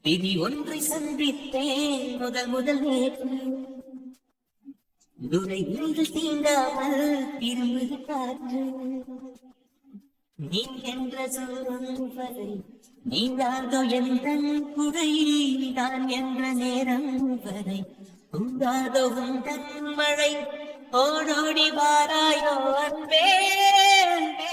விதி ஒன்றை சந்தித்தேன் முதல் நேற்று துரை நீங்கள் தீண்டாமல் திரும்புது காற்று நீ என்ற சொல்லும் வரை நீங்காதோ எந்த குறை நான் என்ற நேரம் வரை உண்டாதோ உந்தன் மழை ஓடோடி வாராயோ அன்பே அன்பே.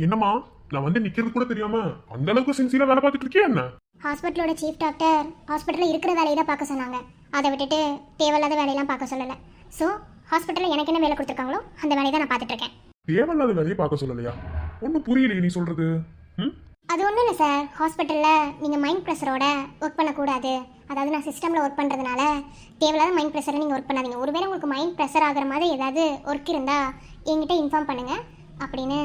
என்னம்மா நான் வந்து நிக்கிறது கூட தெரியாம அந்த அளவுக்கு சின்சியரா வேலை பார்த்துட்டு இருக்கியா என்ன? ஹாஸ்பிட்டலோட சீஃப் டாக்டர் ஹாஸ்பிட்டலில் இருக்கிற வேலையை தான் பார்க்க சொன்னாங்க. அதை விட்டுட்டு தேவையில்லாத வேலையெல்லாம் பார்க்க சொல்லலை. ஸோ ஹாஸ்பிட்டலில் எனக்கு என்ன வேலை கொடுத்துருக்காங்களோ அந்த வேலையை தான் நான் பார்த்துட்டு இருக்கேன். தேவையில்லாத வேலையை பார்க்க சொல்லலையா? ஒன்றும் புரியலையே நீ சொல்றது. அது ஒன்றும் இல்லை சார். ஹாஸ்பிட்டலில் நீங்கள் மைண்ட் ப்ரெஷரோட ஒர்க் பண்ணக்கூடாது. அதாவது நான் சிஸ்டமில் ஒர்க் பண்ணுறதுனால தேவையில்லாத மைண்ட் ப்ரெஷரை நீங்கள் ஒர்க் பண்ணாதீங்க. ஒருவேளை உங்களுக்கு மைண்ட் ப்ரெஷர் ஆகிற மாதிரி ஏதாவது ஒர்க் இருந்தால் என்கிட்ட இன்ஃபார்ம் பண்ணுங்கள் அப்படின்னு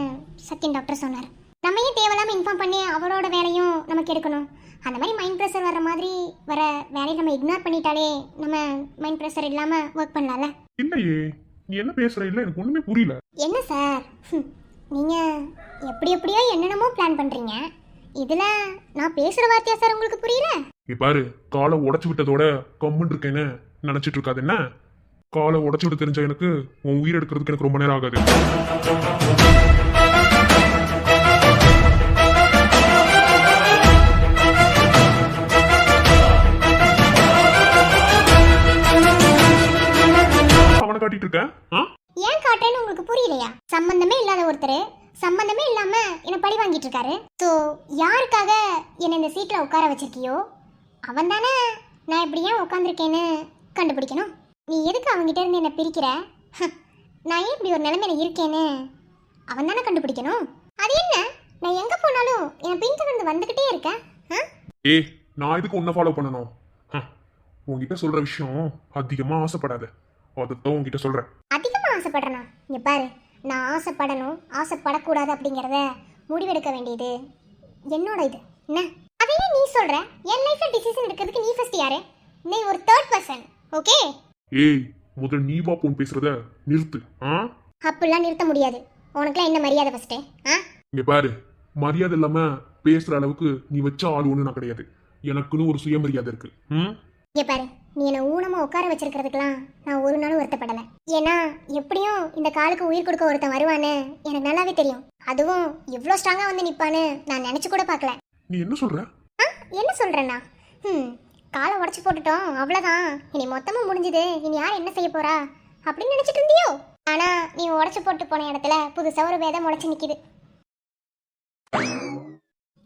சத்யன் டாக்டர் சொன்னார். நம்ம ஏன் தேவையில்லாமல் இன்ஃபார்ம் பண்ணி அவரோட வேலையும் நமக்கு எடுக்கணும்? அந்த மாதிரி மைண்ட் ப்ரெஷர் வர்ற மாதிரி வர வேலையை நம்ம இக்னோர் பண்ணிட்டாலே நம்ம மைண்ட் ப்ரெஷர் இல்லாமல் ஒர்க் பண்ணலாம்ல. இல்லையே, நீ என்ன பேசுற? இல்லை, எனக்கு ஒன்றுமே புரியல. என்ன சார் நீங்கள் எப்படியோ என்னென்னமோ பிளான் பண்ணுறீங்க. இதில் நான் பேசுகிற வார்த்தையா சார் உங்களுக்கு புரியல? பாரு, காலை உடச்சு விட்டதோட கம்முன்னு இருக்கேன்னு நினைச்சிட்டு இருக்காது என்ன? காலை உடச்சு விட்டு தெரிஞ்ச எனக்கு உன் உயிர் எடுக்கிறதுக்கு எனக்கு ரொம்ப நேரம் ஆகாது. அவனை காட்டிட்டு இருக்கேன். ஏன் காட்டுறேன்னு உங்களுக்கு புரியலையா? சம்பந்தமே இல்லாத ஒருத்தர் சம்பந்தமே இல்லாம என்ன பழி வாங்கிட்டு இருக்காரு. ஸோ யாருக்காக என்னை இந்த சீட்டில் உட்கார வச்சிருக்கியோ அவன் தானே நான் இப்படி ஏன் உட்காந்துருக்கேன்னு கண்டுபிடிக்கணும். நீ எதுக்கு அவங்ககிட்ட இருந்து என்னை பிரிக்கிற? நான் ஏன் இப்படி ஒரு நிலைமையில இருக்கேன்னு அவன் தானே கண்டுபிடிக்கணும். அது என்ன, நான் எங்கே போனாலும் என் பின்தொடர்ந்து வந்துக்கிட்டே இருக்கேன். ஏய், நான் இதுக்கு உன்னை ஃபாலோ பண்ணணும்? உன்கிட்ட சொல்ற விஷயம் அதிகமா ஆசைப்படாத. அதைத்தான் உன்கிட்ட சொல்றேன். அதிகமாக ஆசைப்படுறேனா? இங்கே பாரு, நான் ஆசைப்படணும் ஆசைப்படக்கூடாது அப்படிங்கிறத முடிவெடுக்க வேண்டியது என்னோட இது என்ன? அதையே நீ சொல்ற. என் லைஃப்ல டிசிஷன் எடுக்கிறதுக்கு நீ ஃபர்ஸ்ட் யாரு? நீ ஒரு தேர்ட் பர்சன். ஓகே? ஏய், முதல்ல நீ வா போன் பேசுறத நிறுத்து. அப்படிலாம் நிறுத்த முடியாது. உனக்குலாம் என்ன மரியாதை ஃபர்ஸ்ட்? இங்க பாரு, மரியாதை இல்லாம பேசுற அளவுக்கு நீ வச்ச ஆள் ஒண்ணு நான் கிடையாது. எனக்குன்னு ஒரு சுயமரியாதை இருக்கு. இங்கே பாரு, நீ என்னை ஊனமாக உட்கார வச்சிருக்கிறதுக்கெலாம் நான் ஒரு நாளும் வருத்தப்படலை. ஏன்னா எப்படியும் இந்த காலுக்கு உயிர் கொடுக்க ஒருத்தன் வருவான்னு எனக்கு நல்லாவே தெரியும். அதுவும் இவ்வளோ ஸ்ட்ராங்காக வந்து நிற்பான்னு நான் நினச்சி கூட பார்க்கல. நீ என்ன சொல்ற? என்ன சொல்கிறேன்னா காலை உடச்சி போட்டுட்டோம், அவ்வளோதான், இனி மொத்தமாக முடிஞ்சுது, இனி யார் என்ன செய்ய போறா அப்படின்னு நினச்சிட்டு இருந்தியோ? ஆனால் நீ உடச்சி போட்டு போன இடத்துல புதுசாக ஒரு வேதம் முளைச்சி நிற்கிது.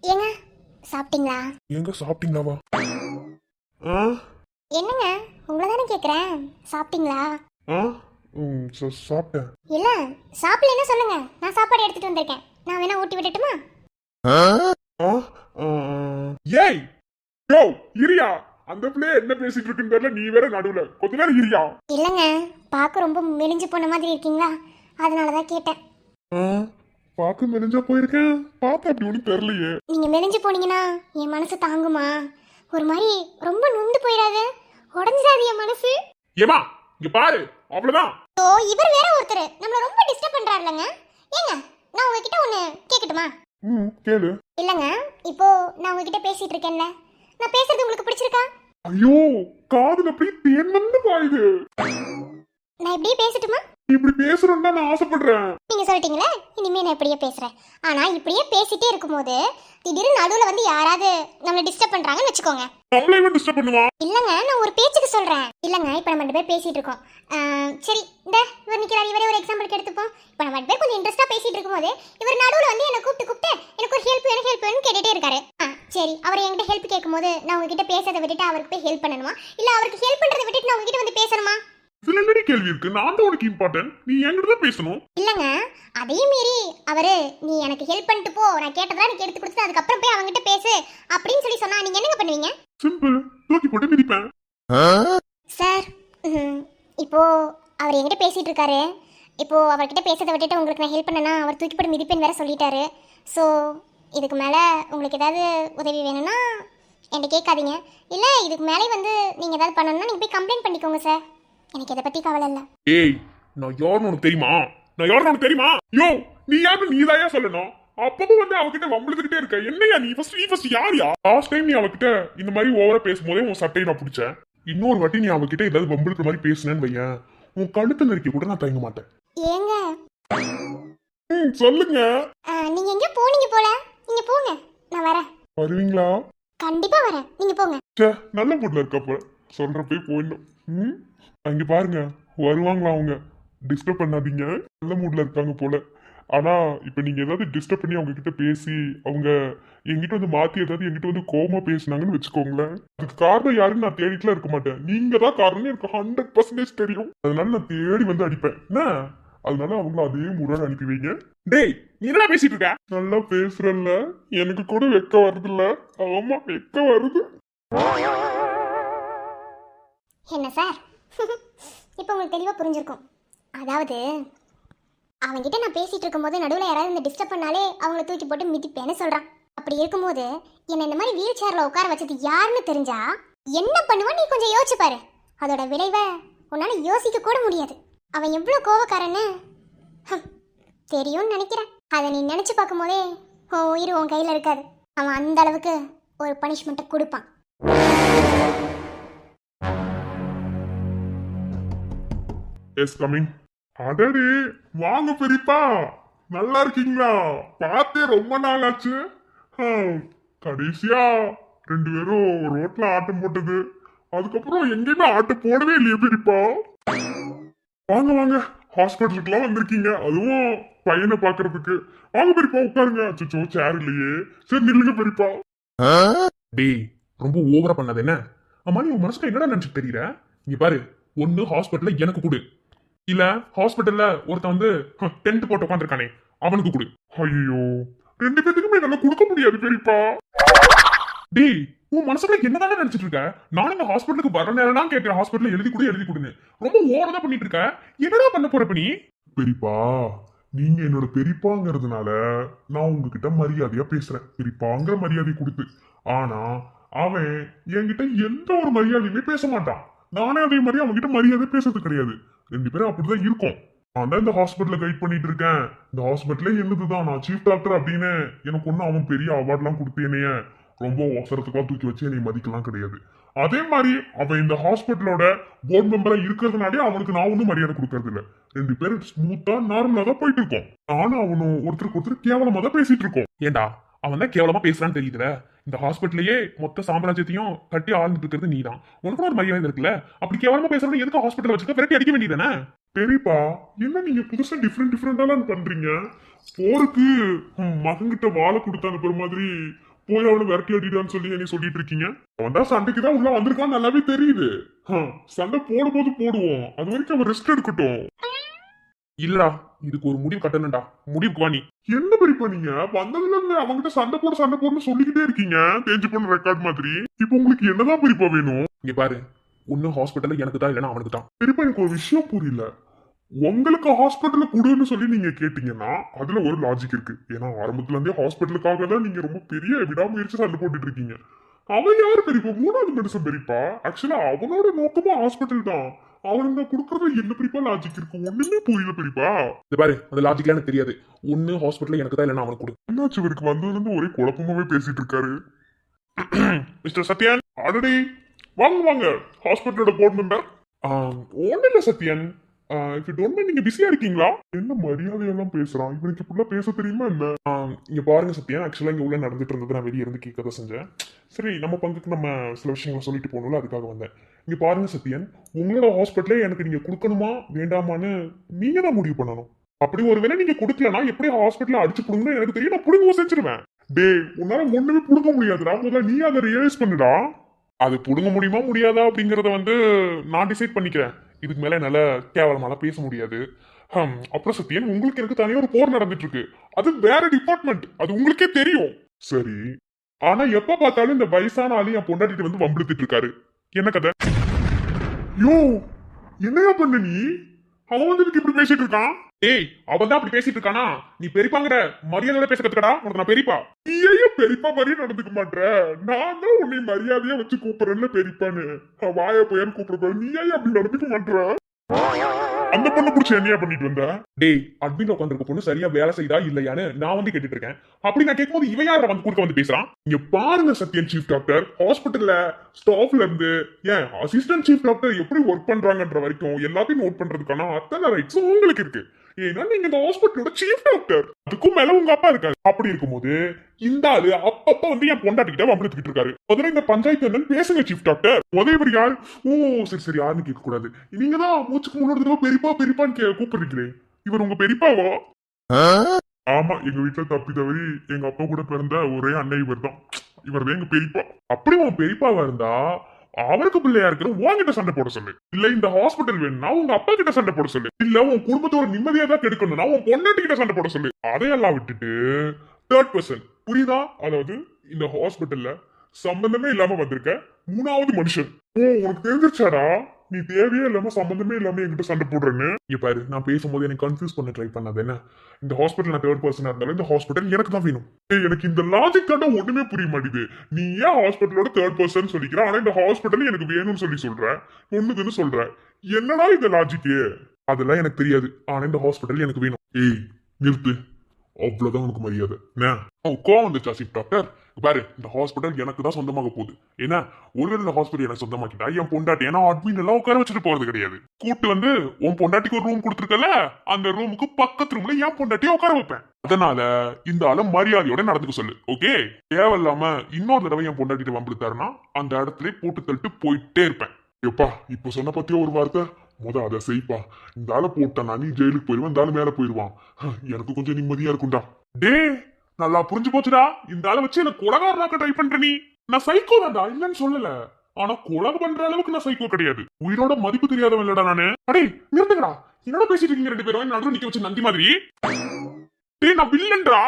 ஏங்க சாப்பிட்டீங்களா? எங்க சாப்பிட்டீங்களாவா? என்னங்க உங்களை தானே கேட்குறேன், சாப்பிட்டீங்களா? சாப்பிட்டேன். இல்ல சாப்பிடலன்னு சொல்லுங்க, நான் சாப்பாடு எடுத்துட்டு வந்திருக்கேன். நான் வேணா ஊட்டி விட்டுட்டுமா? ஏய் யோ இரியா, அந்த பிள்ளைய என்ன பேசிட்டு இருக்குன்னு தெரியல, நீ வேற நடுவுல கொஞ்ச நேரம் இரியா. இல்லங்க, பார்க்க ரொம்ப மெலிஞ்சு போன மாதிரி இருக்கீங்களா, அதனாலதான் கேட்டேன். பார்க்க மெலிஞ்சா போயிருக்கேன், பார்த்தா அப்படி ஒன்றும் தெரியலையே. நீங்க மெலிஞ்சு போனீங்கன்னா என் மனசு தாங்குமா? ஒரு மாதிரி ரொம்ப நொந்து போயிடாது, உடஞ்சிடாது என் மனசு. ஏமா இங்க பாரு, அவ்வளவுதான். ஓ, இவர் வேற ஒருத்தர் நம்மள ரொம்ப டிஸ்டர்ப் பண்றாருலங்க. ஏங்க நான் உங்ககிட்ட ஒண்ணு கேட்கட்டுமா? கேளு. இல்லங்க, இப்போ நான் உங்ககிட்ட பேசிட்டு இருக்கேன்ல, நான் பேசுறது உங்களுக்கு பிடிச்சிருக்கா? ஐயோ, காதுல அப்படியே தேன் வந்து பாயுது. நான் இப்படியே பேசட்டுமா? இப்படி பேசுறேன்னு நான் ஆசைப்படுறேன். நீங்க சொல்லிட்டீங்களே, இனிமே நான் இப்படியே பேசுறேன். ஆனா இப்படியே பேசிட்டே இருக்கும்போது திடீர்னு நடுவுல வந்து யாராவது நம்மள டிஸ்டர்ப் பண்றாங்கன்னு வச்சுக்கோங்க. நம்மளே வந்து டிஸ்டர்ப் பண்ணுவா? இல்லங்க, நான் ஒரு பேச்சுக்கு சொல்றேன். இல்லங்க, இப்ப நம்ம ரெண்டு பேர் பேசிட்டு இருக்கோம். சரி, இந்த இவர் நிக்கிறாரு, இவரே ஒரு எக்ஸாம்பிளுக்கு எடுத்துப்போம். இப்ப நம்ம ரெண்டு பேர் கொஞ்சம் இன்ட்ரெஸ்டா பேசிட்டு இருக்கும்போது இவர் நடுவுல வந்து என்ன கூப்பிட்டு எனக்கு ஒரு ஹெல்ப் வேணும் கேட்டுட்டே இருக்காரு. சரி, அவர் என்கிட்ட ஹெல்ப் கேட்கும்போது நான் உங்ககிட்ட பேசுறதை விட்டுட்டு அவருக்கு போய் ஹெல்ப் பண்ணணுமா, இல்ல அவருக்கு ஹெல்ப் பண்றதை விட்டுட்டு நான் உங்ககிட்ட வந்து பேசணுமா? இதுல என்னடி கேள்வி இருக்கு? நான் தான் உனக்கு இம்பார்ட்டன்ட், நீ என்கிட்ட தான் பேசணும். இல்லங்க, அதையும் மீறி அவரு நீ எனக்கு ஹெல்ப் பண்ணிட்டு போ, நான் கேட்டதா எனக்கு எடுத்து கொடுத்து அதுக்கப்புறம் போய் அவங்ககிட்ட பேசு அப்படின்னு சொல்லி சொன்னா நீங்க என்னங்க பண்ணுவீங்க? சிம்பிள், தூக்கி போட்டு மிதிப்பேன். சார், இப்போ அவர் என்கிட்ட பேசிட்டு இருக்காரு. இப்போ அவர்கிட்ட பேசுறதை விட்டுட்டு உங்களுக்கு நான் ஹெல்ப் பண்ணனா அவர் தூக்கி போட்டு மிதிப்பேன்னு வேற சொல்லிட்டாரு. ஸோ இதுக்கு மேலே உங்களுக்கு ஏதாவது உதவி வேணும்னா என்கிட்ட கேட்காதீங்க. இல்லை இதுக்கு மேலே வந்து நீங்கள் ஏதாவது பண்ணணும்னா நீங்கள் போய் கம்ப்ளைண்ட் பண்ணிக்கோங்க சார். எனக்கு இதை பற்றி கவலை இல்லை. ஏய், நான் யாருன்னு உனக்கு தெரியுமா? நான் யாருன்னு உனக்கு தெரியுமா? யோ, நீ யாரு? நீதாயா சொல்லணும். அப்பப்போ வந்து அவகிட்ட வம்பிழுதுகிட்டே இருக்க. என்னையா நீ ஃபர்ஸ்ட் யாரியா? லாஸ்ட் டைம் நீ அவகிட்ட இந்த மாதிரி ஓவரா பேசும்போதே உன் சட்டையை நான் பிடிச்சேன். இன்னொரு வாட்டி நீ அவகிட்ட ஏதாவது வம்பிழுக்கிற மாதிரி பேசுனேன்னு வையன், உன் கழுத்து நெருக்கி கூட நான் தயங்க மாட்டேன். ஏங்க சொல்லுங்க. நீங்க எங்க போனீங்க போல? நீங்க போங்க, நான் வரேன். வருவீங்களா? கண்டிப்பா வரேன், நீங்க போங்க. சே, நல்ல மூட்ல இருக்கப்ப சொல்றப்பே போயிடணும். அங்க பாருங்க, வருவாங்களா அவங்க? டிஸ்டர்ப் பண்ணாதீங்க, நல்ல மூட்ல இருக்காங்க போல. ஆனா இப்ப நீங்க ஏதாவது டிஸ்டர்ப் பண்ணி அவங்க கிட்ட பேசி அவங்க என்கிட்ட வந்து மாத்தி ஏதாவது என்கிட்ட வந்து கோவமா பேசினாங்கன்னு வச்சுக்கோங்களேன், அதுக்கு காரணம் யாருன்னு நான் தேடிட்டுலாம் இருக்க மாட்டேன். நீங்க தான் காரணம் எனக்கு 100% தெரியும். அதனால நான் தேடி வந்து அடிப்பேன் என்ன. அதனால அவங்கள அதே முறை அனுப்பி வைங்க. டேய், நீ என்ன பேசிட்டு இருக்க? நல்லா பேசுறல்ல, எனக்கு கூட வெக்க வருதுல்ல. ஆமா, வெக்க வருது. என்ன சார் இப்போ உங்களுக்கு தெளிவா புரிஞ்சிருக்கும். அதாவது அவன்கிட்ட நான் பேசிட்டு இருக்கும்போது நடுவில் யாராவது இந்த டிஸ்டர்ப் பண்ணாலே அவங்கள தூக்கி போட்டு மிதிப்பேன்னு சொல்றான். அப்படி இருக்கும்போது என்னை இந்த மாதிரி வீல் சேர்ல உட்கார வச்சது யாருன்னு தெரிஞ்சா என்ன பண்ணுவான் நீ கொஞ்சம் யோசிச்சு பாரு. அதோட விளைவை உன்னால யோசிக்க கூட முடியாது. அவன் எவ்வளோ கோவக்காரன்னு தெரியும்னு நினைக்கிறேன். அதை நீ நினைச்சு பார்க்கும் போதே உன் உயிர் உன் கையில் இருக்காது. அவன் அந்த அளவுக்கு ஒரு பனிஷ்மெண்ட்டை கொடுப்பான். Yes coming. அடடே, வாங்க பெரியப்பா, நல்லா இருக்கீங்களா? பார்த்தே ரொம்ப நாள் ஆச்சு. கடைசியா 2 பேரும் ரோட்ல ஆட்டம் போட்டது, அதுக்கப்புறம் எங்கேயுமே ஆட்டம் போடவே இல்லையே பெரியப்பா. வாங்க வாங்க, ஹாஸ்பிட்டலுக்குலாம் வந்திருக்கீங்க, அதுவும் பையனை பாக்குறதுக்கு. வாங்க பெரியப்பா, உட்காருங்க. அச்சோ, சேர் இல்லையே. சரி நில்லுங்க பெரியப்பா. டேய், ரொம்ப ஓவரா பண்ணது என்ன? அம்மா, நீ உன் மனசுல என்னடா நினைச்சு தெரியற? இங்க பாரு, ஒன்னு ஹாஸ்பிட்டல்ல எனக்கு கொடு, இல்ல ஹாஸ்பிட்டல்ல ஒருத்தன் வந்து டென்ட் போட்டு உட்காந்துருக்கானே அவனுக்கு கொடு. ஐயோ, 2 பேத்துக்குமே நல்லா கொடுக்க முடியாது பெரியப்பா. டேய், உன் மனசுல என்னதானே நினைச்சிட்டு இருக்க? நானும் இந்த ஹாஸ்பிட்டலுக்கு வர நேரம் கேட்கிறேன், ஹாஸ்பிட்டல் எழுதி கொடுன்னு. ரொம்ப ஓவரா பண்ணிட்டு இருக்க. என்னடா பண்ண போறப்ப நீ? பெரியப்பா, நீங்க என்னோட பெரியப்பாங்கிறதுனால நான் உங்ககிட்ட மரியாதையா பேசுறேன், பெரியப்பாங்கிற மரியாதை கொடுத்து. ஆனா அவன் என்கிட்ட எந்த ஒரு மரியாதையுமே பேச மாட்டான். நானே அதே மாதிரி அவன்கிட்ட மரியாதை பேசுறது கிடையாது. 2 பேரும் அப்படிதான் இருக்கும். நான் தான் இந்த ஹாஸ்பிட்டல கைட் பண்ணிட்டு இருக்கேன். இந்த ஹாஸ்பிட்டலே என்னதுதான், நான் சீஃப் டாக்டர் அப்படின்னு எனக்கு ஒன்னும் அவன் பெரிய அவார்ட்லாம் கொடுத்து என்னைய ரொம்ப அவசரத்துக்காக தூக்கி வச்சு என்னை மதிக்கலாம் கிடையாது. அதே மாதிரி அவன் இந்த ஹாஸ்பிட்டலோட போர்டு மெம்பரா இருக்கிறதுனாலே அவனுக்கு நான் ஒன்றும் மரியாதை கொடுக்கறது இல்லை. 2 பேரும் ஸ்மூத்தா நார்மலா தான் போயிட்டு இருக்கோம். நானும் அவனும் ஒருத்தருக்கு ஒருத்தர் கேவலமா தான் பேசிட்டு இருக்கோம். ஏண்டா, அவன் தான் கேவலமா பேசுறான்னு தெரியுதுல. இந்த ஹாஸ்பிட்டலையே மொத்த சாம்ராஜ்யத்தையும் கட்டி ஆழ்ந்துட்டு இருக்கிறது நீதான். உனக்கு ஒரு மரியாதை இருக்குல்ல. அப்படி கேவலமா பேசுறது எதுக்கு ஹாஸ்பிட்டல் வச்சுக்க விரட்டி அடிக்க வேண்டியதானே? பெரியப்பா, என்ன நீங்க புதுசா டிஃப்ரெண்டாலாம் பண்றீங்க? போருக்கு மகன்கிட்ட வாழை கொடுத்து அனுப்புற மாதிரி போய் அவனை விரட்டி அடிடான்னு சொல்லி என்ன சொல்லிட்டு இருக்கீங்க? அவன் தான் சண்டைக்கு தான் உள்ள வந்திருக்கான்னு நல்லாவே தெரியுது. சண்டை போடும்போது போடுவோம், அது வரைக்கும் அவன் ரெஸ்ட் எடுக்கட்டும். இல்லடா, இதுக்கு ஒரு முடிவு கட்டணும்டா. முடிவுக்கு வாணி. என்ன பெரியப்பா நீங்க வந்ததுல இருந்து அவங்ககிட்ட சண்டை போடுன்னு சொல்லிக்கிட்டே இருக்கீங்க, தேஞ்சு போன ரெக்கார்ட் மாதிரி. இப்போ உங்களுக்கு என்னதான் பெரியப்பா வேணும்? இங்க பாரு, ஒன்னும் ஹாஸ்பிட்டல்ல எனக்கு தான் இல்லைன்னா அவனுக்கு தான். பெரியப்பா, எனக்கு ஒரு விஷயம் புரியல. உங்களுக்கு ஹாஸ்பிட்டல்ல கொடுன்னு சொல்லி நீங்க கேட்டீங்கன்னா அதுல ஒரு லாஜிக் இருக்கு. ஏன்னா ஆரம்பத்துல இருந்தே ஹாஸ்பிட்டலுக்காக தான் நீங்க ரொம்ப பெரிய விடாமுயற்சி சண்டை போட்டுட்டு இருக்கீங்க. அவன் யாரு பெரியப்பா? 3வது மனுஷன் பெரியப்பா. ஆக்சுவலா அவனோட நோக்கமா ஹாஸ்பிட்டல் தான். அவனுங்க கொடுக்கறது என்ன பெரியப்பா லாஜிக் இருக்கு? ஒண்ணுமே புரியல பெரியப்பா. இது பாரு, அந்த லாஜிக்லாம் எனக்கு தெரியாது. ஒன்னு ஹாஸ்பிட்டல் எனக்கு தான் இல்லைன்னா அவனுக்கு கொடு. என்னாச்சு இவருக்கு? வந்ததுல இருந்து ஒரே குழப்பமாவே பேசிட்டு இருக்காரு. மிஸ்டர் சத்யன், ஆல்ரெடி வாங்க வாங்க, ஹாஸ்பிட்டலோட போர்ட் மெம்பர். ஒன்னும் இல்ல Sathyan, if you don't mind, நீங்க பிஸியா இருக்கீங்களா? என்ன மரியாதையெல்லாம் பேசுறான் இவனுக்கு? இப்படிலாம் பேச தெரியுமா என்ன? இங்க பாருங்க சத்யன், ஆக்சுவலா இங்க உள்ள நடந்துட்டு இருந்தது நான் வெளியே இருந்து கேட்கதான் செஞ்சேன். சரி, நம்ம பங்குக்கு நம்ம சில விஷயங்களை சொல்லிட்டு போகணும்ல, அதுக்காக வந்தேன். இங்க பாருங்க சத்யன், உங்களோட ஹாஸ்பிட்டலே எனக்கு நீங்க கொடுக்கணுமா வேண்டாமான்னு நீங்க தான் முடிவு பண்ணணும். அப்படி ஒருவேளை நீங்க கொடுக்கலனா எப்படி ஹாஸ்பிட்டல அடிச்சு புடுங்கன்னு எனக்கு தெரியும், நான் புடுங்க செஞ்சிருவேன். டேய், உன்னால ஒண்ணுமே புடுங்க முடியாதுடா, முதல்ல நீ அதை ரியலைஸ் பண்ணுடா. அது புடுங்க முடியுமா முடியாதா அப்படிங்கறத வந்து நான் டிசைட் பண்ணிக்கிறேன். இதுக்கு மேல என்னால கேவலமாலாம் பேச முடியாது. அப்புறம் சத்யன், உங்களுக்கு எனக்கு தனியா ஒரு போர் நடந்துட்டு இருக்கு. அது வேற டிபார்ட்மெண்ட், அது உங்களுக்கே தெரியும். சரி, ஆனா எப்ப பார்த்தாலும் இந்த வயசான ஆளு என் பொண்டாட்டிட்டு வந்து வம்பிழுத்துட்டு இருக்காரு. என்ன கதை? யோ, என்னையா பண்ண நீ? அவன் வந்து இதுக்கு இப்படி பேசிட்டு இருக்கான். ஏய், அவன் தான் அப்படி பேசிட்டு இருக்கானா? நீ பெரியப்பாங்கிற மரியாதையோட பேச கத்துக்கடா. உனக்கு நான் பெரியப்பா. நீ ஏன் பெரியப்பா மாதிரி நடந்துக்க மாட்டேற? நான் தான் உன்னை மரியாதையா வச்சு கூப்பிடுறேன்ல பெரியப்பான்னு. வாய போயான்னு கூப்பிடுற, நீ ஏன் அப்படி நடந்துக்க மாட்டேற? அந்த பொண்ணு புடிச்சு என்னையா பண்ணிட்டு வந்த? டேய், அட்மின்ல உட்காந்துருக்க பொண்ணு சரியா வேலை செய்தா இல்லையான்னு நான் வந்து கேட்டுட்டு இருக்கேன். அப்படி நான் கேட்கும்போது இவன் யார வந்து குறுக்க வந்து பேசுறான்? இங்க பாருங்க சத்யன் சீஃப் டாக்டர், ஹாஸ்பிட்டல்ல ஸ்டாஃப்ல இருந்து ஏன் அசிஸ்டன்ட் சீஃப் டாக்டர் எப்படி ஒர்க் பண்றாங்கன்ற வரைக்கும் எல்லாத்தையும் நோட் பண்றதுக்கான அத்தனை ரைட்ஸும் உங்களுக்கு இருக்கு. ஏன்னா நீங்க இந்த ஹாஸ்பிட்டலோட சீஃப் டாக்டர், அதுக்கும் மேல உங்க அப்பா இருக்காரு. அப்படி இருக்கும்போது இந்த ஆளு அப்பப்ப வந்து என் பொண்டாட்டிக்கிட்ட வம்பிழுத்துக்கிட்டு இருக்காரு. முதல்ல இந்த பஞ்சாயத்து என்னன்னு பேசுங்க சீஃப் டாக்டர். உதவி யார்? ஓ சரி சரி, யாருன்னு கேட்க கூடாது. நீங்க தான் மூச்சுக்கு முன்னோட தடவை பெரியப்பா பெரியப்பான்னு கூப்பிடுறீங்களே, இவர் உங்க பெரியப்பாவா? ஆமா, எங்க வீட்டுல தப்பி தவறி எங்க அப்பா கூட பிறந்த ஒரே அண்ணன் இவர் தான். இவர் தான் எங்க பெரியப்பா. அப்படி உன் பெரியப்பாவா இருந்தா அவருக்கு பிள்ளையா இருக்கிற உன்கிட்ட சண்டை போட சொல்லு. இல்ல இந்த ஹாஸ்பிட்டல் வேணும்னா உங்க அப்பா கிட்ட சண்டை போட சொல்லு. இல்ல உன் குடும்பத்தோட நிம்மதியா தான் கெடுக்கணும்னா உன் பொண்டாட்டி கிட்ட சண்டை போட சொல்லு. அதையெல்லாம் விட்டுட்டு தேர்ட் பர்சன், புரியுதா? அதாவது இந்த ஹாஸ்பிட்டல்ல சம்பந்தமே இல்லாம வந்திருக்க மூணாவது மனுஷன். ஓ உனக்கு தெரிஞ்சிருச்சாடா நீ தேவையே இல்லாம சம்பந்தமே இல்லாம என்கிட்ட சண்டை போடுறேன்னு? இங்க பாரு, நான் பேசும்போது எனக்கு கன்ஃபியூஸ் பண்ண ட்ரை பண்ணாது. என்ன இந்த ஹாஸ்பிட்டல் நான் தேர்ட் பர்சனா இருந்தாலும் இந்த ஹாஸ்பிட்டல் எனக்கு தான் வேணும். எனக்கு இந்த லாஜிக் தாண்டா ஒண்ணுமே புரிய மாட்டேங்குது. நீ ஏன் ஹாஸ்பிட்டலோட தேர்ட் பர்சன் சொல்லிக்கிற, ஆனா இந்த ஹாஸ்பிட்டல் எனக்கு வேணும்னு சொல்ற, ஒண்ணுக்குன்னு சொல்ற. என்னடா இந்த லாஜிக்கு? அதெல்லாம் எனக்கு தெரியாது, ஆனா இந்த ஹாஸ்பிட்டல் எனக்கு வேணும். ஏய் நிறுத்து, அவ்வளவுதான் உனக்கு மரியாதை. கோவம் வந்துச்சா சீஃப் டாக்டர்? பாரு, இந்த ஹாஸ்பிட்டல் எனக்கு தான் சொந்தமாக போகுது. ஏன்னா ஒரு இந்த ஹாஸ்பிட்டல் எனக்கு சொந்தமாக்கிட்டா என் பொண்டாட்டி ஏன்னா அட்மின் எல்லாம் உட்கார வச்சுட்டு போறது கிடையாது. கூட்டு வந்து உன் பொண்டாட்டிக்கு ஒரு ரூம் கொடுத்துருக்கல, அந்த ரூமுக்கு பக்கத்து ரூம்ல என் பொண்டாட்டியை உட்கார வைப்பேன். அதனால இந்த ஆளு மரியாதையோட நடந்துக்க சொல்லு, ஓகே? தேவையில்லாம இன்னொரு தடவை என் பொண்டாட்டிட்டு வம்பிழுத்தாருன்னா அந்த இடத்துல போட்டு தள்ளிட்டு போயிட்டே இருப்பேன். எப்பா இப்ப சொன்ன பத்தியோ ஒரு வார்த்தை, அதை செய்ப்பா. இந்த ஆளை போட்டா நீ ஜெயிலுக்கு போயிருவான், இந்த ஆளு மேல போயிருவான். எனக்கு கொஞ்சம் நிம்மதியா இருக்கும்டா. டே நல்லா புரிஞ்சு போச்சுடா, இந்த ஆளை வச்சு எனக்கு கொலகாரனாக்க ட்ரை பண்ற நீ. நான் சைக்கோ தான்டா, இல்லன்னு சொல்லல. ஆனா கொலகு பண்ற அளவுக்கு நான் சைக்கோ கிடையாது. உயிரோட மதிப்பு தெரியாதவன் இல்லடா நானு. அடே நிறுத்துங்கடா, என்னோட பேசிட்டு இருக்கீங்க ரெண்டு பேரும் நடுவு நிக்க வச்சு நந்தி மாதிரி. டே நான் வில்லன்டா.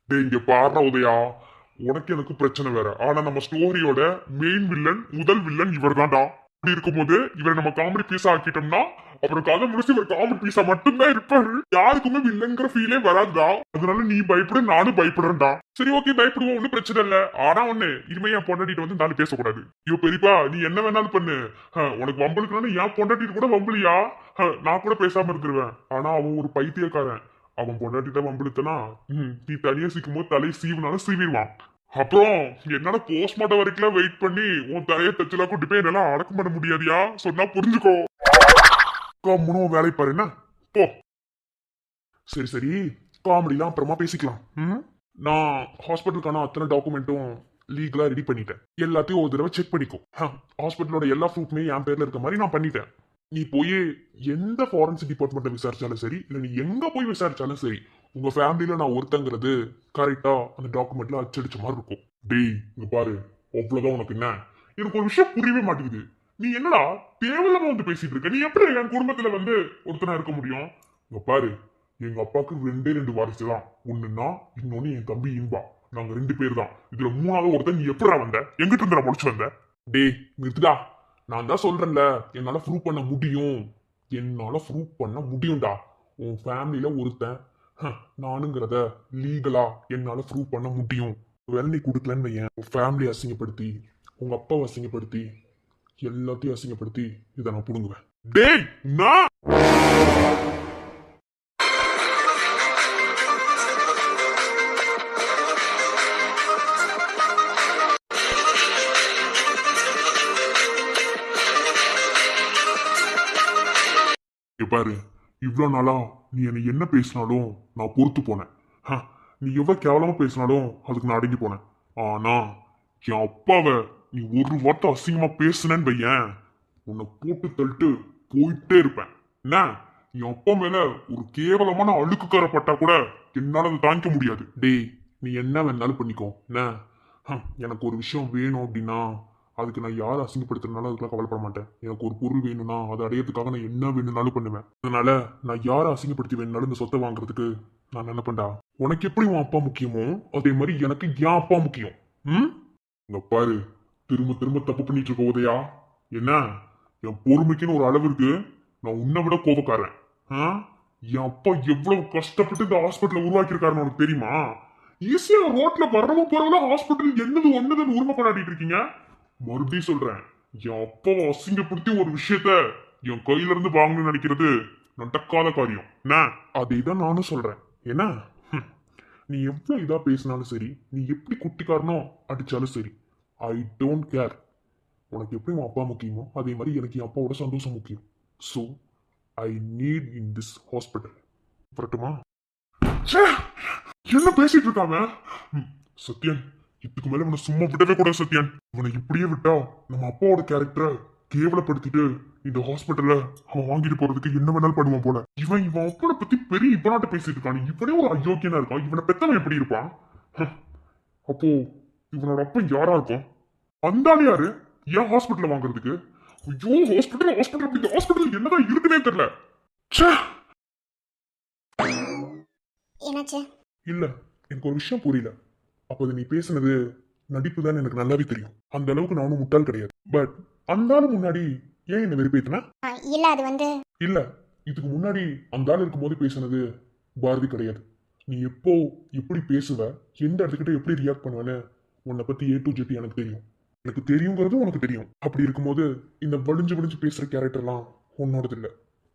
டே இங்க பாடுற உதயா, உனக்கு எனக்கு பிரச்சனை வேற, ஆனா நம்ம ஸ்டோரியோட மெயின் வில்லன் முதல் வில்லன் இவர் தான்டா. அப்படி இருக்கும்போது இவரை நம்ம காமெடி பீஸா ஆக்கிட்டோம்னா அப்புறம் கதை முடிச்சு இவர் காமெடி பீஸா மட்டும்தான் இருப்பாரு. யாருக்குமே வில்லங்கிற ஃபீலே வராதா. அதனால நீ பயப்பட, நானும் பயப்படுறேன்டா. சரி ஓகே, பயப்படுவோம், ஒன்னும் பிரச்சனை இல்ல. ஆனா ஒண்ணு, இனிமே என் பொண்டாட்டிட்டு வந்து நானும் பேசக்கூடாது. ஐயோ பெரியப்பா நீ என்ன வேணாலும் பண்ணு, உனக்கு வம்பளுக்கணும்னு என் பொண்டாட்டிட்டு கூட வம்புலியா, நான் கூட பேசாம இருந்துருவேன். ஆனா அவன் ஒரு பைத்தியக்காரன், அவன் பொண்டாட்டிட்ட வம்பளுத்தனா நீ தனியா சிக்கும் போது தலையை சீவினாலும் சீவிடுவான். அப்புறம் என்னால போஸ்ட்மார்ட்டம் வரைக்கும் வெயிட் பண்ணி உன் தலையை தச்சுலாம் கூட்டி போய் என்னால அடக்கம் பண்ண முடியாதியா, சொன்னா புரிஞ்சுக்கோ. கம்முனும் வேலை பாரு என்ன போ. சரி சரி, காமெடிலாம் அப்புறமா பேசிக்கலாம். நான் ஹாஸ்பிட்டலுக்கான அத்தனை டாக்குமெண்ட்டும் லீகலா ரெடி பண்ணிட்டேன். எல்லாத்தையும் ஒரு தடவை செக் பண்ணிக்கோ. ஹாஸ்பிட்டலோட எல்லா ப்ரூஃப்மே என் பேர்ல இருக்க மாதிரி நான் பண்ணிட்டேன். நீ போய் எந்த ஃபாரன்சிக் டிபார்ட்மெண்ட்ல விசாரிச்சாலும் சரி, இல்ல நீ எங்க போய் விசாரிச்சாலும் சரி, உங்க ஃபேமிலியில நான் ஒருத்தங்கிறது கரெக்டா அந்த டாக்குமெண்ட்ல அச்சடிச்ச மாதிரி இருக்கும். டேய் இங்க பாரு, அவ்வளவுதான் உனக்கு என்ன. எனக்கு ஒரு விஷயம் புரியவே மாட்டேங்குது. நீ என்னடா தேவையில்லாம வந்து பேசிட்டு இருக்க? நீ எப்படி என் குடும்பத்துல வந்து ஒருத்தனா இருக்க முடியும்? இங்க பாரு, எங்க அப்பாவுக்கு ரெண்டு வாரிசு தான். ஒண்ணுன்னா இன்னொன்னு என் தம்பி இன்பா, நாங்க 2 பேர் தான். இதுல மூணாவது ஒருத்தன் நீ எப்படா வந்த? எங்கிட்ட இருந்தா முடிச்சு வந்த? டேய் நிறுத்துடா, நான் தான் சொல்றேன்ல, என்னால ப்ரூவ் பண்ண முடியும். என்னால ப்ரூவ் பண்ண முடியும்டா. உன் ஃபேமிலியில ஒருத்தன் நானுங்கிறத லீகலா என்னால ப்ரூவ் பண்ண முடியும். வேலை நீ கொடுக்கலன்னு வையன், உன் ஃபேமிலி அசிங்கப்படுத்தி, உங்க அப்பாவை அசிங்கப்படுத்தி, எல்லாத்தையும் அசிங்கப்படுத்தி இதை நான் புடுங்குவேன். டேய் நான் பாரு, இவ்வளவு நாளா நீ என்னை என்ன பேசினாலும் நான் பொறுத்து போனேன். நீ எவ்வளவு கேவலமா பேசினாலும் அதுக்கு நான் அடங்கி போனேன். ஆனா என் அப்பாவை நீ ஒரு வார்த்தை அசிங்கமா பேசுனேன்னு வையன், உன்னை போட்டு தள்ளிட்டு போயிட்டே இருப்பேன். என்ன என் அப்பா மேல ஒரு கேவலமான அழுக்குக்காரப்பட்டா கூட என்னால அதை தாங்கிக்க முடியாது. டேய் நீ என்ன வேணாலும் பண்ணிக்கோ. என்ன எனக்கு ஒரு விஷயம் வேணும் அப்படின்னா அதுக்கு நான் யாரை அசிங்கப்படுத்துறதுனால அதுக்கெல்லாம் கவலைப்பட மாட்டேன். எனக்கு ஒரு பொருள் வேணும்னா அதை அடையறதுக்காக நான் என்ன வேணும்னாலும் பண்ணுவேன். அதனால நான் யாரை அசிங்கப்படுத்தி வேணும்னாலும் இந்த சொத்தை வாங்குறதுக்கு நான் நினைப்பேன்டா. உனக்கு எப்படி உன் அப்பா முக்கியமோ அதே மாதிரி எனக்கு என் அப்பா முக்கியம். இங்க பாரு, திரும்ப திரும்ப தப்பு பண்ணிட்டு இருக்க உதயா. என்ன என் பொறுமைக்குன்னு ஒரு அளவு இருக்கு, நான் உன்னை விட கோபக்காரன். ஆ? என் அப்பா எவ்வளவு கஷ்டப்பட்டு இந்த ஹாஸ்பிட்டலை உருவாக்கியிருக்காருன்னு உனக்கு தெரியுமா? ஈஸியா ரோட்ல வரவும் போறவங்க ஹாஸ்பிட்டல் என்னது ஒண்ணுதுன்னு உரிமை கொண்டாடிட்டு இருக்கீங்க. மறுபடியும் சொல்றேன், என் அப்பாவை அசிங்கப்படுத்தி ஒரு விஷயத்த என் கையில இருந்து வாங்கணும்னு நினைக்கிறது நடக்காத காரியம். அதே தான் நானும் சொல்றேன். என்ன நீ எவ்வளவு இதா பேசினாலும் சரி, நீ எப்படி குட்டிக்காரனோ அடிச்சாலும் சரி, ஐ டோன்ட் கேர். உனக்கு எப்படி உன் அப்பா முக்கியமோ அதே மாதிரி எனக்கு என் அப்பாவோட சந்தோஷம் முக்கியம். So I need in this hospital. பரட்டுமா? என்ன பேசிட்டு இருக்காம? சத்யன், இதுக்கு மேல இவனை சும்மா விடவே கூடாது சத்யன். இவனை இப்படியே விட்டா நம்ம அப்பாவோட கேரக்டரை கேவலப்படுத்திட்டு இந்த ஹாஸ்பிட்டல்ல அவன் வாங்கிட்டு போறதுக்கு என்ன வேணாலும் பண்ணுவான் போல. இவன் அப்பனை பத்தி பெரிய இப்பனாட்ட பேசிட்டு இருக்கான். இவனே ஒரு அயோக்கியனா இருக்கான். இவனை பெத்தவன் எப்படி இருப்பான்? அப்போ இவனோட அப்பன் யாரா இருக்கும்? அந்தாலும் யாரு ஏன் ஹாஸ்பிட்டல் வாங்குறதுக்கு? ஐயோ, ஹாஸ்பிட்டல் என்னதான் இருக்குன்னே தெரியல. என்னாச்சு? இல்ல, எனக்கு ஒரு விஷயம் புரியல. அப்போது நீ பேசுனது நடிப்பு தான் எனக்கு நல்லாவே தெரியும். அந்த அளவுக்கு நானும் முட்டாள் கிடையாது. பட் அந்த ஆளு முன்னாடி ஏன் என்ன வெறுப்பேத்தின? இல்ல, அது வந்து இல்ல, இதுக்கு முன்னாடி அந்த ஆள் இருக்கும்போது பேசுனது பாரதி கிடையாது. நீ எப்போ எப்படி பேசுவ, எந்த இடத்துக்கிட்ட எப்படி ரியாக்ட் பண்ணுவேன்னு உன்னை பத்தி A to Z எனக்கு தெரியும். எனக்கு தெரியுங்கிறது உனக்கு தெரியும். அப்படி இருக்கும்போது இந்த வலிஞ்சு பேசுற கேரக்டர்லாம் உன்னோடது இல்ல.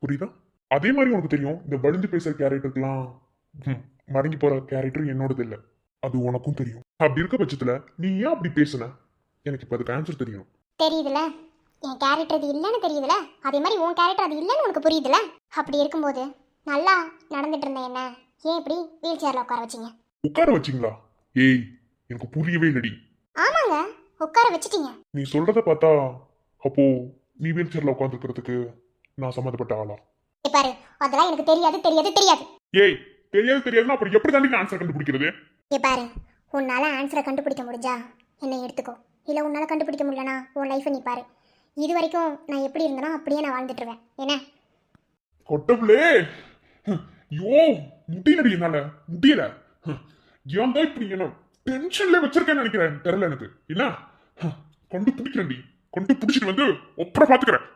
புரியுதா? அதே மாதிரி உனக்கு தெரியும், இந்த வலிஞ்சு பேசுற கேரக்டர்லாம் மடங்கி போற கேரக்டர் என்னோடது இல்ல. அது உனக்கும் தெரியும். அப்படி இருக்க பட்சத்துல நீ ஏன் அப்படி பேசுன? எனக்கு இப்ப அதுக்கு ஆன்சர் தெரியணும். தெரியுதுல, என் கேரக்டர் அது இல்லைன்னு தெரியுதுல, அதே மாதிரி உன் கேரக்டர் அது இல்லைன்னு உனக்கு புரியுதுல. அப்படி இருக்கும்போது நல்லா நடந்துட்டு இருந்தேன், என்ன ஏன் இப்படி வீல் சேர்ல உட்கார வச்சிங்க? உட்கார வச்சிங்களா? ஏய், எனக்கு புரியவே இல்லடி. ஆமாங்க, உட்கார வச்சிட்டீங்க. நீ சொல்றத பார்த்தா அப்போ நீ வீல் சேர்ல உட்காந்துருக்கிறதுக்கு நான் சம்மந்தப்பட்ட ஆளா? பாரு, அதெல்லாம் எனக்கு தெரியாது. ஏய், தெரியாதுன்னா அப்புறம் எப்படி தாண்டி ஆன்சர் கண்டுபிடிக்கிறது? பாரு, உன்னால ஆன்சரை கண்டுபிடிக்க முடிஞ்சா என்னை எடுத்துக்கோ, இல்லை உன்னால கண்டுபிடிக்க முடியலனா உன் லைஃப்பை நீ பாரு. இது வரைக்கும் நான் எப்படி இருந்தேனோ அப்படியே நான் வாழ்ந்துட்டுருவேன். என்ன கொட்டபிளே? யோ, முடியலடி, என்னால முடியல. ஏன் தான் இப்படி என்ன டென்ஷன்ல வச்சிருக்கேன்னு நினைக்கிறேன். தெரியல எனக்கு. என்ன கண்டுபிடிக்கிறேன்டி, கண்டுபிடிச்சிட்டு வந்து ஒப்பரை பாத்துக்கிறேன்.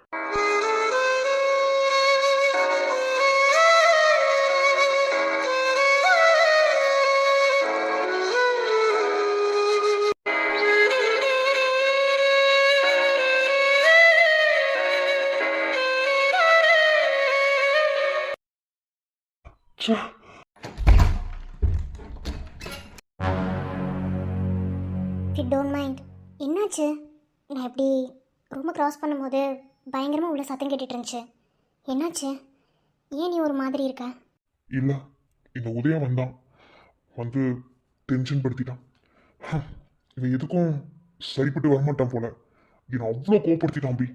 Don't mind. என்னாச்சு? நான் இப்படி ரூமை க்ராஸ் பண்ணும்போது பயங்கரமாக உள்ள சத்தம் கேட்டுட்டு இருந்துச்சு. என்னாச்சு? ஏன் நீ ஒரு மாதிரி இருக்க? இல்ல, இந்த உதயம் வந்து டென்ஷன் படுத்திட்டான். இவன் எதுக்கும் சரிப்பட்டு வரமாட்டான் போல. என்னை அவ்வளோ கோவப்படுத்திட்டான். அம்பி,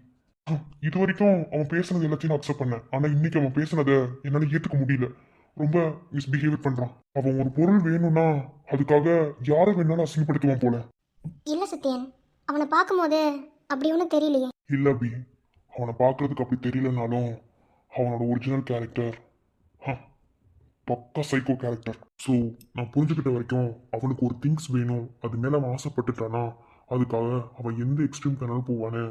இது வரைக்கும் அவன் பேசுனது எல்லாத்தையும் நான் அக்செப்ட் பண்ணேன். ஆனா இன்னைக்கு அவன் பேசுனதை என்னால ஏத்துக்க முடியல. ரொம்ப மிஸ்பிஹேவ் பண்றான். அவன் ஒரு பொருள் வேணும்னா அதுக்காக யாரை வேணாலும் அசிங்கப்படுத்துவான் போல. இல்லை சத்யன், அவனை பார்க்கும்போது அப்படி ஒன்றும் தெரியலையே. இல்ல அபி, அவனை பார்க்கறதுக்கு அப்படி தெரியலனாலும் அவனோட ஒரிஜினல் கேரக்டர் பக்கா சைக்கோ கேரக்டர். ஸோ நான் புரிஞ்சுக்கிட்ட வரைக்கும் அவனுக்கு ஒரு திங்ஸ் வேணும், அது மேலே அவன் ஆசைப்பட்டுட்டானா அதுக்காக அவன் எந்த எக்ஸ்ட்ரீம் வேணாலும் போவானே.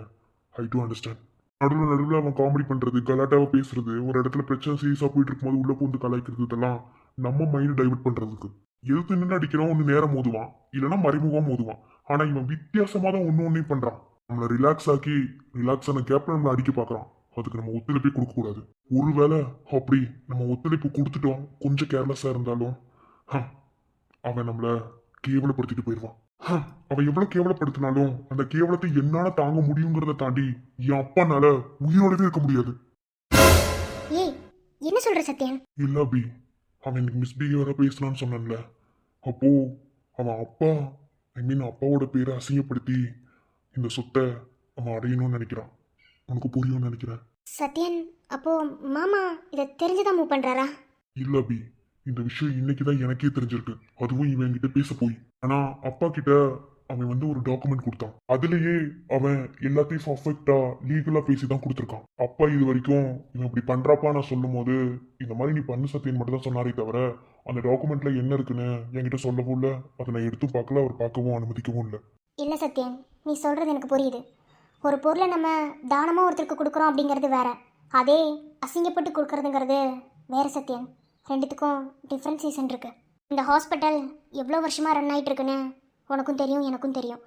ஐ டு அண்டர்ஸ்டாண்ட். நடுவில் அவன் காமெடி பண்ணுறது, கலாட்டாவை பேசுறது, ஒரு இடத்துல பிரச்சனை சீரியஸாக போயிட்டு இருக்கும்போது உள்ளே பூந்து கலாய்க்கிறது, இதெல்லாம் நம்ம மைண்ட் டைவர்ட் பண்ணுறதுக்கு. எதுக்கு நின்று அடிக்கிறோம், ஒன்று நேரம் மோதுவான், இல்லைன்னா மறைமுகமாக மோதுவான். ஆனால் இவன் வித்தியாசமாக தான் ஒன்று பண்ணுறான். நம்மளை ரிலாக்ஸ் ஆக்கி ரிலாக்ஸ் ஆன கேப்ல நம்மளை அடிக்க பார்க்குறான். அதுக்கு நம்ம ஒத்துழைப்பே கொடுக்கக்கூடாது. ஒருவேளை அப்படி நம்ம ஒத்துழைப்பு கொடுத்துட்டோம், கொஞ்சம் கேர்லெஸ்ஸாக இருந்தாலும் அவன் நம்மளை கேவலப்படுத்திட்டு போயிடுவான். அவன் எவ்வளவு கேவலப்படுத்தினாலும் அந்த கேவலத்தை என்னால தாங்க முடியுங்கிறத தாண்டி என் அப்பானால உயிரோடவே இருக்க முடியாது. ஏய், என்ன சொல்ற சத்யன்? இல்ல அபி, அவன் எனக்கு மிஸ்பிஹேவியரா பேசலான்னு சொன்னான்ல, அப்போ அவன் அப்பா அப்பாவோட பேரை அசிங்கப்படுத்தி இந்த சொத்தை அவன் அடையணும்னு நினைக்கிறான். உனக்கு புரியும்னு நினைக்கிறேன். சத்யன், அப்போ மாமா இதை தெரிஞ்சுதான் மூவ் பண்றாரா? இல்ல அபி, இந்த விஷயம் இன்னைக்குதான் எனக்கே தெரிஞ்சிருக்கு. அதுவும் இவன் என்கிட்ட பேச போய். ஆனா அப்பா கிட்ட அவன் வந்து ஒரு டாக்குமெண்ட் கொடுத்தான். அதுலயே அவன் எல்லாத்தையும் பர்ஃபெக்டா லீகலா பேசி தான் கொடுத்துருக்கான். அப்பா இது வரைக்கும் இவன் இப்படி பண்றாப்பா நான் சொல்லும் போது இந்த மாதிரி நீ பண்ணு சத்தியன் மட்டும் தான் சொன்னாரே தவிர அந்த டாக்குமெண்ட்ல என்ன இருக்குன்னு என்கிட்ட சொல்லவும் இல்லை. அதை நான் எடுத்தும் பார்க்கல, அவர் பார்க்கவும் அனுமதிக்கவும் இல்லை. இல்லை சத்யன், நீ சொல்றது எனக்கு புரியுது. ஒரு பொருளை நம்ம தானமாக ஒருத்தருக்கு கொடுக்குறோம் அப்படிங்கிறது வேற, அதே அசிங்கப்பட்டு கொடுக்கறதுங்கிறது வேறு சத்யன். ரெண்டுத்துக்கும் டிஃப்ரென்சியேஷன் இருக்குது. இந்த ஹாஸ்பிட்டல் எவ்வளோ வருஷமாக ரன் ஆகிட்டு இருக்குன்னு உனக்கும் தெரியும், எனக்கும் தெரியும்.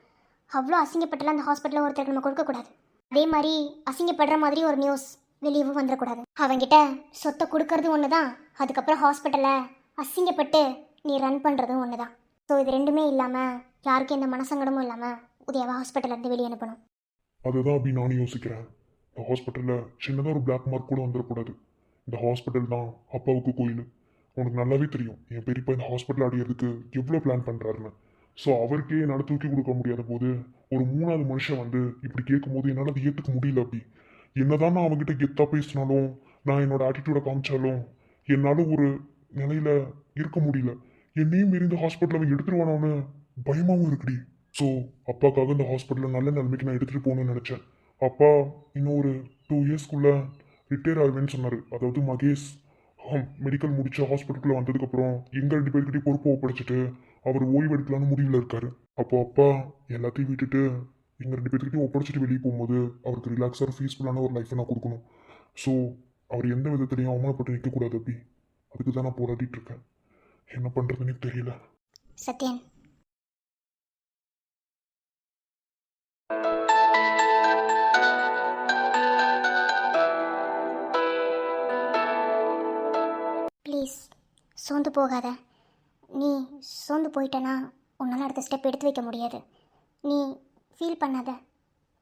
அவ்வளோ அசிங்கப்பட்டெல்லாம் அந்த ஹாஸ்பிட்டலில் ஒருத்தருக்கு நம்ம கொடுக்கக்கூடாது. அதே மாதிரி அசிங்கப்படுற மாதிரி ஒரு நியூஸ் வெளியவும் வந்துடக்கூடாது. அவங்கிட்ட சொத்தை கொடுக்கறது ஒன்று தான், அதுக்கப்புறம் ஹாஸ்பிட்டலை அசிங்கப்பட்டு நீ ரன் பண்ணுறதும் ஒன்று தான். ஸோ இது ரெண்டுமே இல்லாமல் யாருக்கும் எந்த மனசங்கடமும் இல்லாமல் உதயாவை ஹாஸ்பிட்டலேருந்து வெளியே அனுப்பணும். அதுதான் அப்படி நானும் யோசிக்கிறேன். இந்த ஹாஸ்பிட்டலில் சின்னதாக ஒரு பிளாக் மார்க் கூட வந்துடக்கூடாது. இந்த ஹாஸ்பிட்டல் தான் அப்பாவுக்கு கோயில். உனக்கு நல்லாவே தெரியும் என் பெரியப்பா இந்த ஹாஸ்பிட்டல் அடையிறதுக்கு எவ்வளோ பிளான் பண்ணுறாருன்னு. ஸோ அவருக்கே என்னால் தூக்கி கொடுக்க முடியாத போது ஒரு மூணாவது மனுஷன் வந்து இப்படி கேட்கும்போது என்னால் அதை ஏற்றுக்க முடியல. அப்படி என்னதான் நான் அவங்ககிட்ட கெத்தாக பேசினாலும், நான் என்னோட ஆட்டிடியூடை காமிச்சாலும் என்னால் ஒரு நிலையில் இருக்க முடியல. என்னையும் மீறி இந்த ஹாஸ்பிட்டல் அவன் எடுத்துருவானோன்னு பயமாகவும் இருக்குடி. ஸோ அப்பாக்காக இந்த ஹாஸ்பிட்டலில் நல்ல நிலைமைக்கு நான் எடுத்துகிட்டு போகணும்னு நினச்சேன். அப்பா இன்னும் ஒரு 2 இயர்ஸ்க்குள்ளே ரிட்டையர் ஆகுவேன்னு சொன்னார். அதாவது மகேஷ் மெடிக்கல் முடிச்ச ஹாஸ்பிட்டலுக்குள்ளே வந்ததுக்கப்புறம் எங்கள் 2 பேர்கிட்டையும் பொறுப்பு ஒப்படைச்சிட்டு அவர் ஓய்வு எடுக்கலான்னு முடிவில் இருக்காரு. அப்போ அப்பா எல்லாத்தையும் விட்டுட்டு எங்கள் 2 பேர்கிட்டையும் ஒப்படைச்சிட்டு வெளியே போகும்போது அவருக்கு ரிலாக்ஸாக பீஸ்ஃபுல்லான ஒரு லைஃப்பை நான் கொடுக்கணும். ஸோ அவர் எந்த விதத்துலையும் அவமானப்பட்டு நிற்கக்கூடாது. அப்படி அதுக்கு தான் நான் போராடிட்டு இருக்கேன். என்ன பண்ணுறதுன்னு தெரியல. சத்யன், ப்ளீஸ் சோர்ந்து போகாத. நீ சோர்ந்து போயிட்டனா உன்னால் அடுத்த ஸ்டெப் எடுத்து வைக்க முடியாது. நீ ஃபீல் பண்ணாத.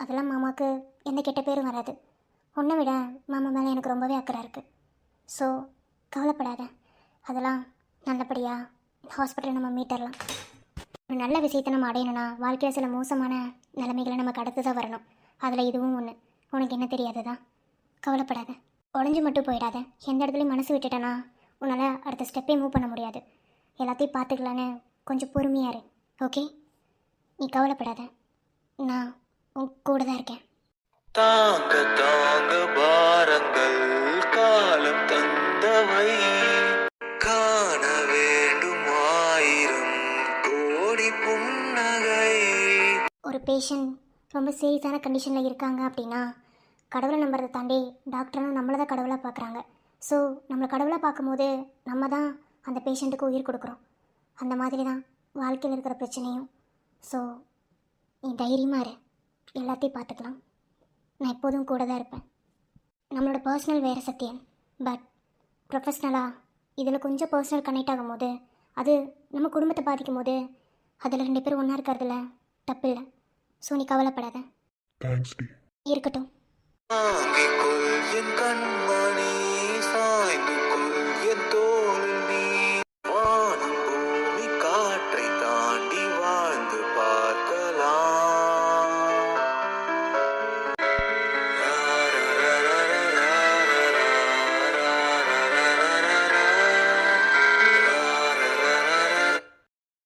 அதெல்லாம் மாமாவுக்கு எந்த கெட்ட பேரும் வராது. உன்னை விட மாமா மேலே எனக்கு ரொம்பவே அக்கறை இருக்குது. ஸோ கவலைப்படாத. அதெல்லாம் நல்லபடியாக ஹாஸ்பிட்டலில் நம்ம மீட்டரலாம். ஒரு நல்ல விஷயத்தை நம்ம அடையணும்னா வாழ்க்கையில் சில மோசமான நிலைமைகளை நமக்கு அடுத்து தான் வரணும். அதில் இதுவும் ஒன்று. உனக்கு என்ன தெரியாதுதான். கவலைப்படாத. உடஞ்சி மட்டும் போயிடாத. எந்த இடத்துலையும் மனசு விட்டுட்டனா உன்னால் அடுத்த ஸ்டெப்பே மூவ் பண்ண முடியாது. எல்லாத்தையும் பார்த்துக்கலான்னு கொஞ்சம் பொறுமையாக இரு. ஓகே? நீ கவலைப்படாத. நான் உன் கூட தான் இருக்கேன். தாங்க தாங்க பாரங்கள் காலம் தந்தவை காண வேண்டும் 1000 கோடி புன்னகை. ஒரு பேஷண்ட் ரொம்ப சீரியஸான கண்டிஷனில் இருக்காங்க அப்படின்னா கடவுளை நம்புறதை தாண்டி டாக்டரும் நம்மளை தான் கடவுளாக பார்க்குறாங்க. ஸோ நம்மளை கடவுளாக பார்க்கும்போது நம்ம தான் அந்த பேஷண்ட்டுக்கு உயிர் கொடுக்குறோம். அந்த மாதிரி தான் வாழ்க்கையில் இருக்கிற பிரச்சனையும். ஸோ நீ தைரியமாக இரு. எல்லாத்தையும் பார்த்துக்கலாம். நான் எப்போதும் கூட தான் இருப்பேன். நம்மளோட பர்சனல் வேறு சத்தியம். பட் ப்ரொஃபஷ்னலாக இதில் கொஞ்சம் பர்சனல் கனெக்ட் ஆகும் போது அது நம்ம குடும்பத்தை பாதிக்கும் போது அதில் 2 பேரும் ஒன்றா இருக்கிறதுல தப்பு இல்லை. ஸோ நீ கவலைப்படாத. தேங்க்ஸ் டி. இருக்கட்டும். தாங்கிக் கொள் என் கண்மணி